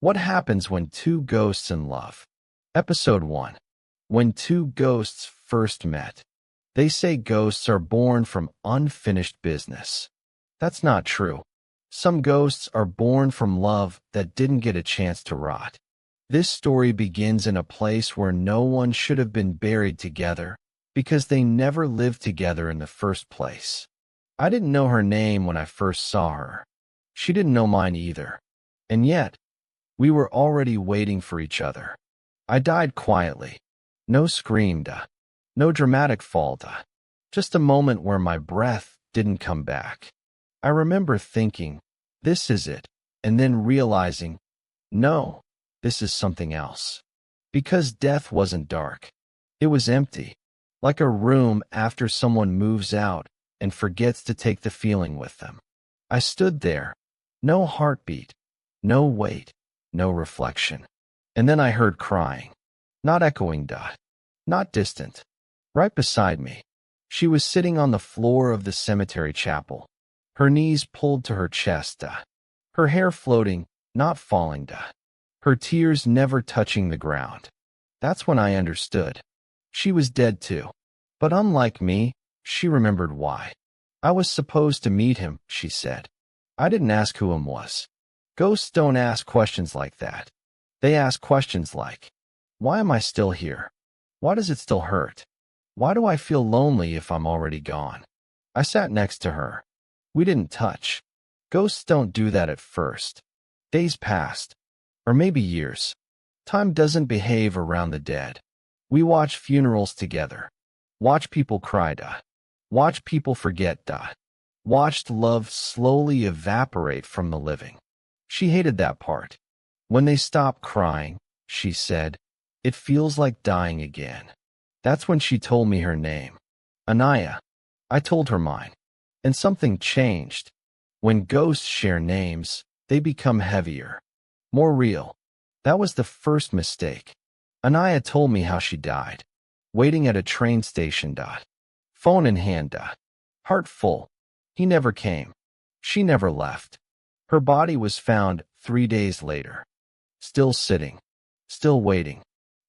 What happens when two ghosts in love? Episode 1. When two ghosts first met. They say ghosts are born from unfinished business. That's not true. Some ghosts are born from love that didn't get a chance to rot. This story begins in a place where no one should have been buried together because they never lived together in the first place. I didn't know her name when I first saw her. She didn't know mine either. And yet, we were already waiting for each other. I died quietly. No screamed, no dramatic fall, just a moment where my breath didn't come back. I remember thinking, this is it, and then realizing, no, this is something else. Because death wasn't dark. It was empty, like a room after someone moves out and forgets to take the feeling with them. I stood there, no heartbeat, no weight, no reflection. And then I heard crying. Not echoing, not distant. Right beside me. She was sitting on the floor of the cemetery chapel. Her knees pulled to her chest, her hair floating, not falling, her tears never touching the ground. That's when I understood. She was dead too. But unlike me, she remembered why. I was supposed to meet him, she said. I didn't ask who him was. Ghosts don't ask questions like that. They ask questions like, why am I still here? Why does it still hurt? Why do I feel lonely if I'm already gone? I sat next to her. We didn't touch. Ghosts don't do that at first. Days passed. Or maybe years. Time doesn't behave around the dead. We watch funerals together. Watch people cry, watch people forget, watched love slowly evaporate from the living. She hated that part. When they stopped crying, she said, it feels like dying again. That's when she told me her name. Anaya. I told her mine. And something changed. When ghosts share names, they become heavier. More real. That was the first mistake. Anaya told me how she died. Waiting at a train station, phone in hand, heart full. He never came. She never left. Her body was found 3 days later. Still sitting. Still waiting.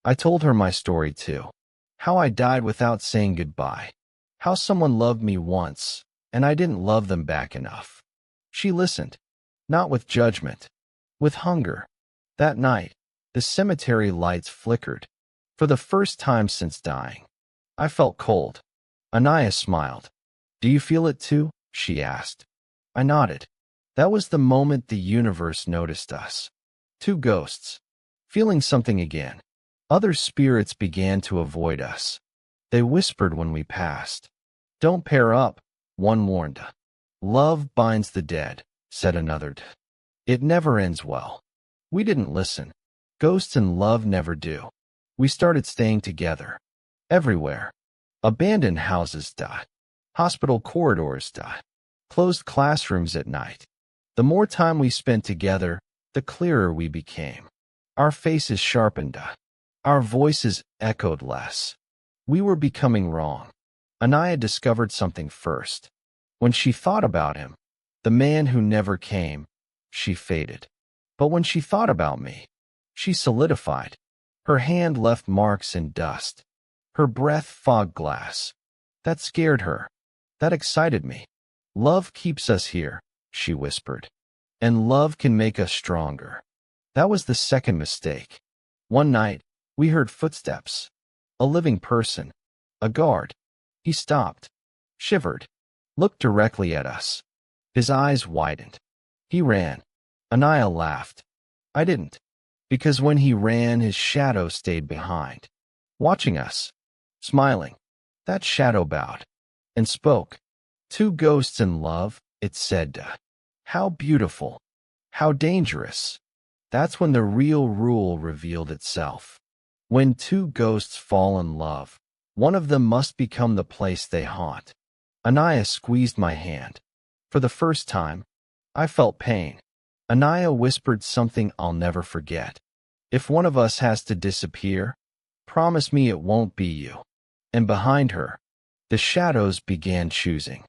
I told her my story too. How I died without saying goodbye. How someone loved me once, and I didn't love them back enough. She listened. Not with judgment. With hunger. That night, the cemetery lights flickered. For the first time since dying. I felt cold. Anaya smiled. Do you feel it too? She asked. I nodded. That was the moment the universe noticed us. Two ghosts. Feeling something again. Other spirits began to avoid us. They whispered when we passed. Don't pair up, one warned. Love binds the dead, said another. It never ends well. We didn't listen. Ghosts and love never do. We started staying together. Everywhere. Abandoned houses, hospital corridors, closed classrooms at night. The more time we spent together, the clearer we became. Our faces sharpened, our voices echoed less. We were becoming wrong. Anaya discovered something first. When she thought about him, the man who never came, she faded. But when she thought about me, she solidified. Her hand left marks in dust. Her breath fogged glass. That scared her. That excited me. Love keeps us here, she whispered. And love can make us stronger. That was the second mistake. One night, we heard footsteps. A living person. A guard. He stopped. Shivered. Looked directly at us. His eyes widened. He ran. Anaya laughed. I didn't. Because when he ran, his shadow stayed behind. Watching us. Smiling. That shadow bowed. And spoke. Two ghosts in love, it said. How beautiful. How dangerous. That's when the real rule revealed itself. When two ghosts fall in love, one of them must become the place they haunt. Anaya squeezed my hand. For the first time, I felt pain. Anaya whispered something I'll never forget. If one of us has to disappear, promise me it won't be you. And behind her, the shadows began choosing.